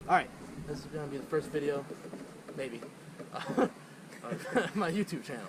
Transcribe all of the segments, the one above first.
Alright, this is going to be the first video, maybe, of my YouTube channel.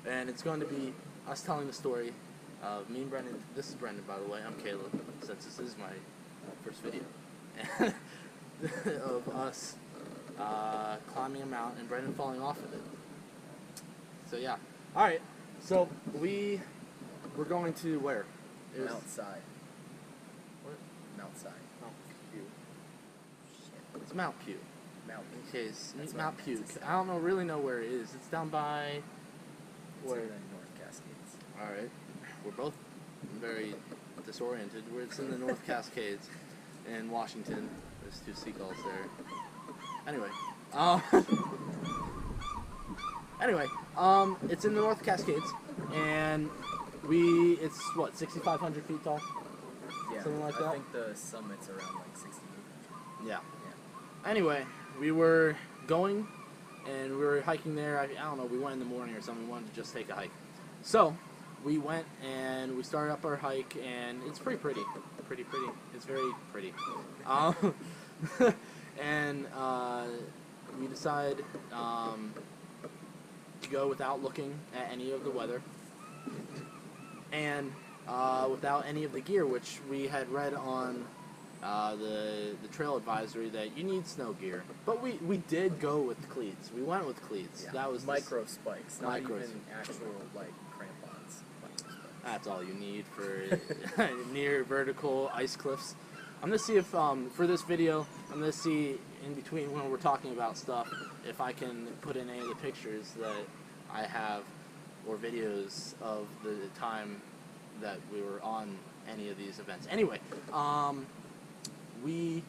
And it's going to be us telling the story of me and Brendan. This is Brendan, by the way. I'm Caleb, since this is my first video. Of us climbing a mountain and Brendan falling off of it. So, yeah. Alright, so we're going to where? Mount Si. What? Mount Si. Mount Pew. It's Mount Pew. Mount. In case, That's Mount what I Pew. meant to say. I don't really know where it is. It's down by... It's where? in the North Cascades. Alright. We're both very disoriented. It's in the North Cascades in Washington. There's two seagulls there. Anyway. It's in the North Cascades, and it's what, 6,500 feet tall? Yeah, Something like that? I think the summit's around like 60. Yeah. Anyway, we were going, and we were hiking there. I don't know, we went in the morning or something. We wanted to just take a hike. So, we went, and we started up our hike, and it's pretty. It's very pretty. And we decided to go without looking at any of the weather, and without any of the gear, which we had read on the trail advisory that you need snow gear. But we did go with cleats. We went with cleats. Yeah. That was micro spikes, not Micro even spikes. actual like crampons. Micro spikes. That's all you need for near vertical ice cliffs. I'm gonna see if for this video, I'm gonna see in between when we're talking about stuff if I can put in any of the pictures that I have or videos of the time that we were on any of these events. Anyway, we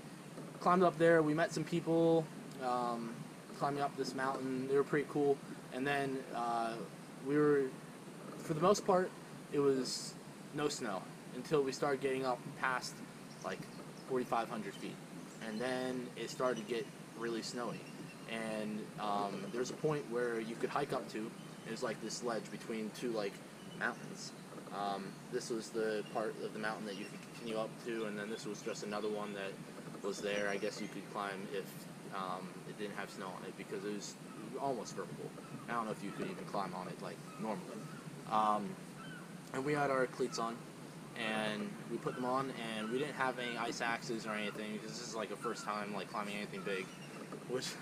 climbed up there. We met some people climbing up this mountain. They were pretty cool. And then we were, for the most part, it was no snow until we started getting up past like 4,500 feet. And then it started to get really snowy. And there's a point where you could hike up to. It was like this ledge between two like mountains. This was the part of the mountain that you could continue up to, and then this was just another one that was there. I guess you could climb if it didn't have snow on it, because it was almost vertical. I don't know if you could even climb on it like normally. And we had our cleats on, and we put them on, and we didn't have any ice axes or anything, because this is like a first time like climbing anything big, which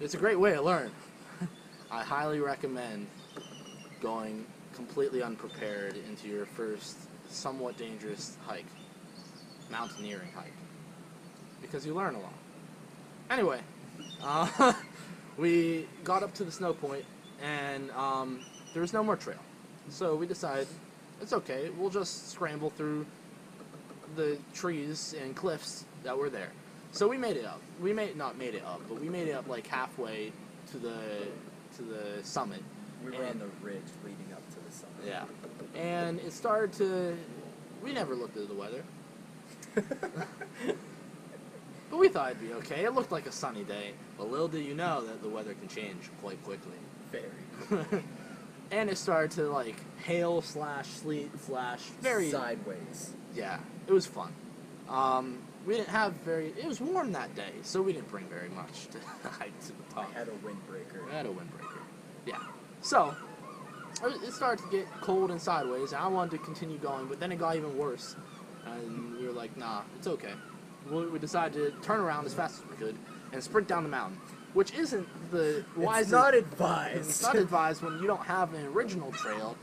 it's a great way to learn. I highly recommend going completely unprepared into your first somewhat dangerous hike, mountaineering hike, because you learn a lot. Anyway, we got up to the snow point, and there was no more trail. So we decided, it's okay, we'll just scramble through the trees and cliffs that were there. So we made it up. We not made it up, but we made it up like halfway to the summit. We were on the ridge leading up to the summit. Yeah. And it started to... We never looked at the weather. But we thought it'd be okay. It looked like a sunny day. But little did you know that the weather can change quite quickly. Very. And it started to, like, hail slash sleet slash very... Sideways. Yeah. It was fun. We didn't have very... It was warm that day, so we didn't bring very much to hike to the top. I had a windbreaker. I had a windbreaker. Yeah. So, it started to get cold and sideways, and I wanted to continue going, but then it got even worse. And we were like, nah, it's okay. We decided to turn around as fast as we could and sprint down the mountain, which isn't the wisest... It's not advised. It's not advised when you don't have an original trail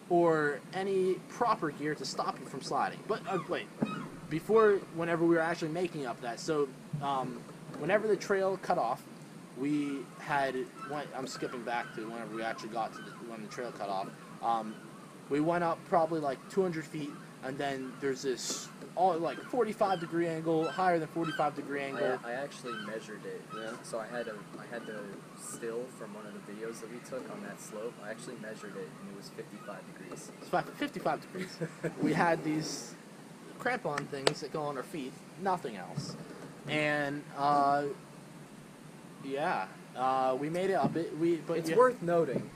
or any proper gear to stop you from sliding. But, wait. Whenever we were actually making up that, so, whenever the trail cut off, we had, I'm skipping back to whenever we actually got to when the trail cut off. We went up probably like 200 feet, and then there's this like 45-degree angle, higher than 45-degree angle. I actually measured it. Yeah. So I had the still from one of the videos that we took on that slope. I actually measured it, and it was 55 degrees. It's 55 degrees. We had these crampon things that go on our feet, nothing else. And yeah, we made it up. It's worth noting.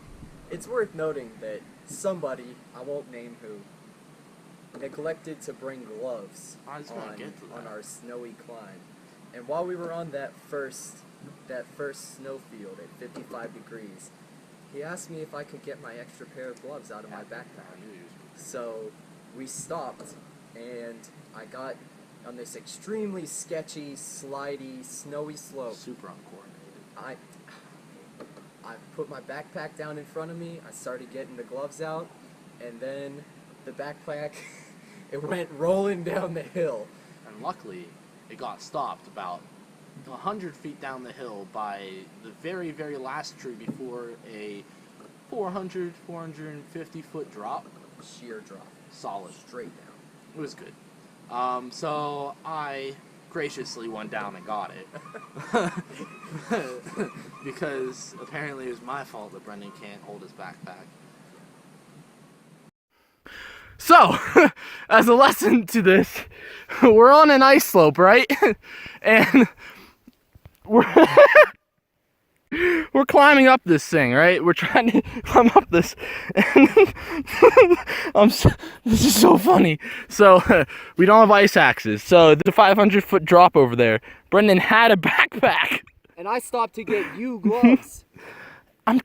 It's worth noting that somebody, I won't name who, neglected to bring gloves I was gonna get to on that. our snowy climb. And while we were on that first snowfield at 55 degrees, he asked me if I could get my extra pair of gloves out of my backpack. So we stopped, and I got on this extremely sketchy, slidey, snowy slope. Super uncoordinated. I put my backpack down in front of me, I started getting the gloves out, and then the backpack, it went rolling down the hill. And luckily, it got stopped about 100 feet down the hill by the very, very last tree before a 450 foot drop. Sheer drop. Solid. Straight down. It was good. So I graciously went down and got it. Because apparently it was my fault that Brendan can't hold his backpack. So, as a lesson to this, we're on an ice slope, right? And we're climbing up this thing, right? We're trying to climb up this. And this is so funny. So, we don't have ice axes. So, there's a 500-foot drop over there. Brendan had a backpack. And I stopped to get you gloves.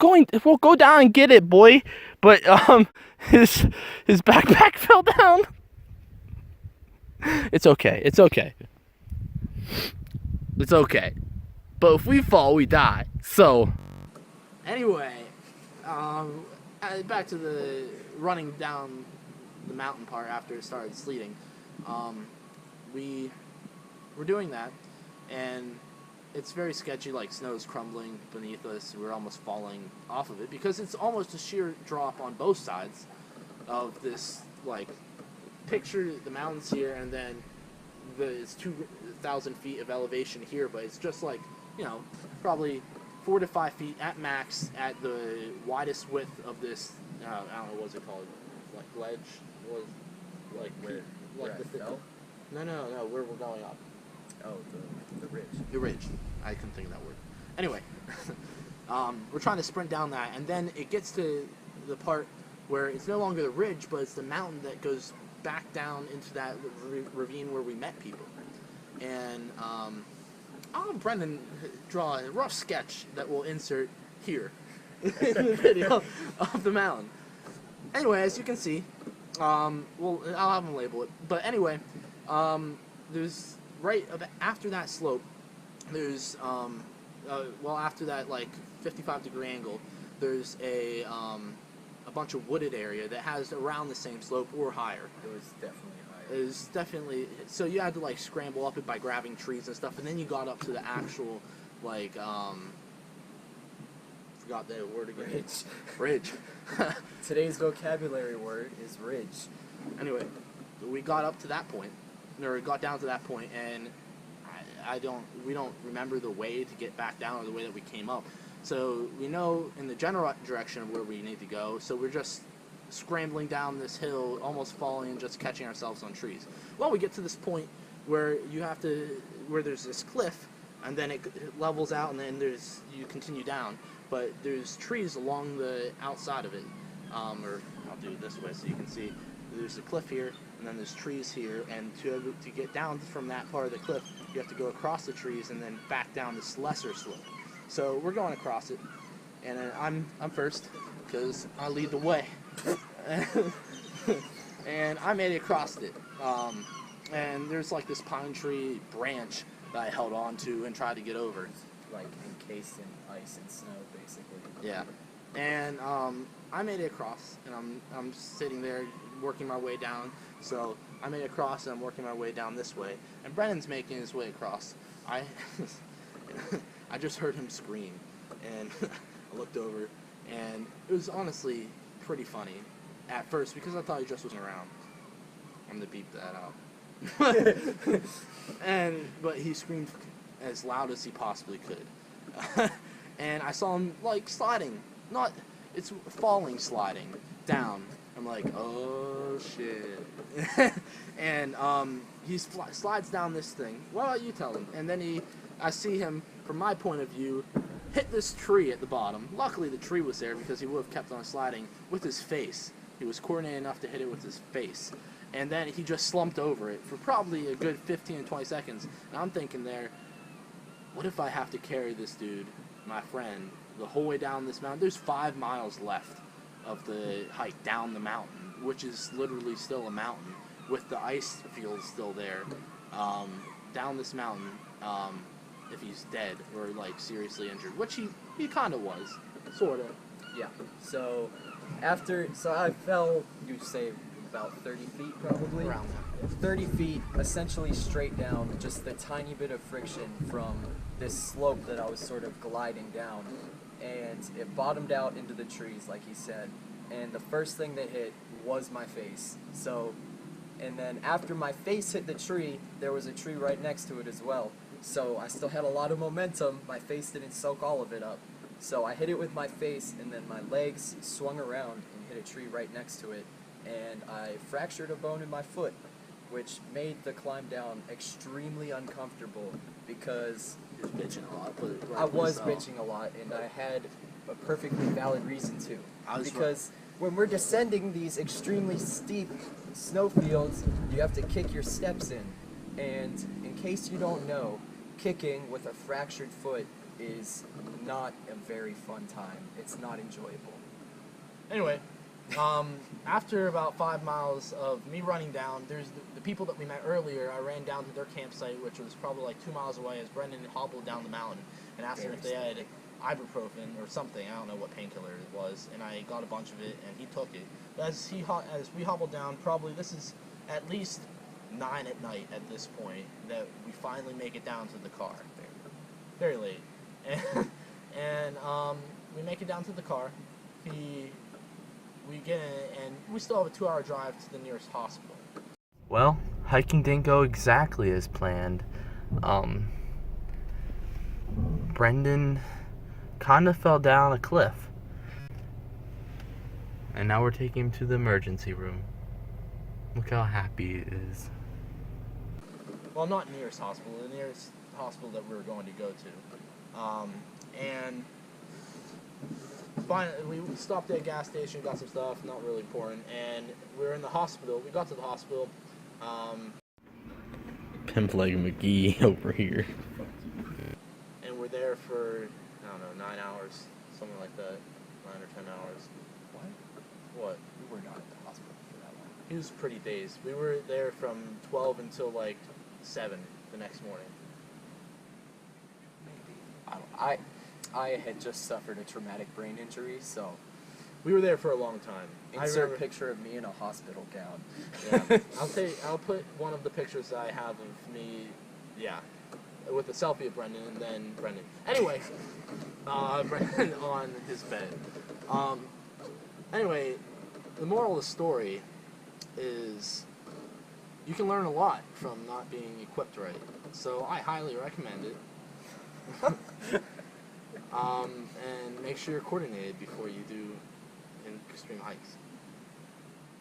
We'll go down and get it, boy. But his backpack fell down. It's okay. It's okay. It's okay. But if we fall, we die. So anyway, back to the running down the mountain part after it started sleeting. We were doing that, and it's very sketchy, like snow's crumbling beneath us. We're almost falling off of it because it's almost a sheer drop on both sides of this, like, picture the mountains here and then it's 2,000 feet of elevation here, but it's just like, you know, probably 4 to 5 feet at max at the widest width of this, I don't know, what's it called, like ledge, like Where I fell? No, where we're going up. Oh, the ridge. The ridge. I couldn't think of that word. Anyway, we're trying to sprint down that, and then it gets to the part where it's no longer the ridge, but it's the mountain that goes back down into that ravine where we met people. And I'll have Brendan draw a rough sketch that we'll insert here in the video of the mountain. Anyway, as you can see, I'll have him label it. But anyway, there's right after that slope, there's after that like 55-degree angle, there's a bunch of wooded area that has around the same slope or higher. It was definitely higher. It was definitely, so you had to like scramble up it by grabbing trees and stuff, and then you got up to the actual like forgot the word again. Ridge. Today's vocabulary word is ridge. Anyway, we got up to that point, or got down to that point, and we don't remember the way to get back down or the way that we came up. So we know in the general direction of where we need to go, so we're just scrambling down this hill, almost falling and just catching ourselves on trees. Well, we get to this point where where there's this cliff, and then it levels out, and then you continue down, but there's trees along the outside of it, or I'll do it this way so you can see. There's a cliff here, and then there's trees here, and to get down from that part of the cliff, you have to go across the trees and then back down this lesser slope. So we're going across it, and I'm first because I lead the way, and I made it across it. And there's like this pine tree branch that I held on to and tried to get over. Like encased in ice and snow, basically. Yeah, and I made it across, and I'm sitting there working my way down. So I made it across, and I'm working my way down this way, and Brennan's making his way across. I just heard him scream, and I looked over, and it was honestly pretty funny at first because I thought he just wasn't around. I'm gonna beep that out. But he screamed as loud as he possibly could, and I saw him like sliding, it's falling, sliding down. I'm like, oh shit, and he slides down this thing. What about you tell him? And then I see him, from my point of view, hit this tree at the bottom. Luckily the tree was there because he would have kept on sliding with his face. He was coordinated enough to hit it with his face. And then he just slumped over it for probably a good 15 to 20 seconds. And I'm thinking there, what if I have to carry this dude, my friend, the whole way down this mountain? There's 5 miles left of the hike down the mountain, which is literally still a mountain, with the ice fields still there, down this mountain, if he's dead or, like, seriously injured, which he kind of was, sort of. Yeah. So I fell, you'd say about 30 feet probably. Around that. 30 feet, essentially straight down, just the tiny bit of friction from this slope that I was sort of gliding down. And it bottomed out into the trees, like he said. And the first thing that hit was my face. And then after my face hit the tree, there was a tree right next to it as well. So I still had a lot of momentum. My face didn't soak all of it up. So I hit it with my face, and then my legs swung around and hit a tree right next to it. And I fractured a bone in my foot, which made the climb down extremely uncomfortable because You're bitching a lot. I was bitching a lot, and I had a perfectly valid reason to. Because when we're descending these extremely steep snowfields, you have to kick your steps in. And in case you don't know, kicking with a fractured foot is not a very fun time. It's not enjoyable. Anyway, after about 5 miles of me running down, there's the people that we met earlier. I ran down to their campsite, which was probably like 2 miles away, as Brendan hobbled down the mountain and asked them if they had ibuprofen or something. I don't know what painkiller it was, and I got a bunch of it, and he took it. But as we hobbled down, probably this is at least 9 at night at this point that we finally make it down to the car. Very late, and we make it down to the car. We get in it, and we still have a 2-hour drive to the nearest hospital. Well, hiking didn't go exactly as planned. Brendan kind of fell down a cliff. And now we're taking him to the emergency room. Look how happy he is. Well, not nearest hospital, the nearest hospital that we were going to go to. And finally, we stopped at a gas station, got some stuff, not really important, and we were in the hospital. We got to the hospital. Pimp Leg McGee over here. And we're there for, I don't know, 9 hours, something like that. 9 or 10 hours. What? We were not at the hospital for that long. He was pretty dazed. We were there from 12 until like 7 the next morning. Maybe. I had just suffered a traumatic brain injury, so We were there for a long time. insert a picture of me in a hospital gown. Yeah, I'll put one of the pictures that I have of me, yeah, with a selfie of Brendan and then Brendan. Anyway, Brendan on his bed. Anyway, the moral of the story is you can learn a lot from not being equipped right. So I highly recommend it. And make sure you're coordinated before you do extreme hikes.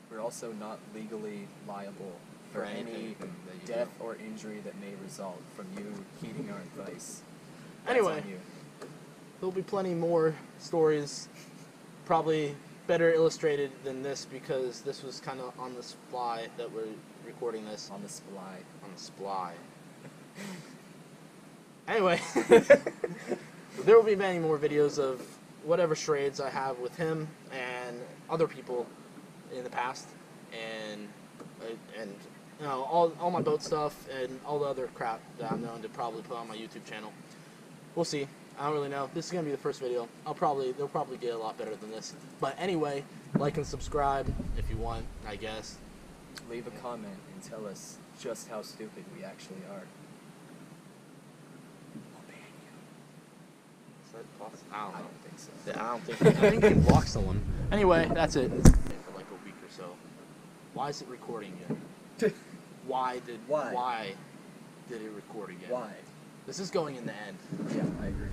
We're also not legally liable for For any anything that you death do. or injury that may result from you heeding our advice. That's Anyway, on you. there'll be plenty more stories, probably better illustrated than this because this was kind of on the fly that we're recording this. On the sply. On the sply. Anyway, there will be many more videos of whatever charades I have with him and other people in the past, and you know all my boat stuff and all the other crap that I'm known to probably put on my YouTube channel. We'll see. I don't really know. This is gonna be the first video. They'll probably get a lot better than this. But anyway, like and subscribe if you want, I guess. Leave a comment and tell us just how stupid we actually are. We'll ban you. Is that possible? I I don't know. don't think so. Yeah, I think you can block someone. Anyway, that's it. For like a week or so. Why is it recording again? Why did it record again? Why? This is going in the end. Yeah, I agree.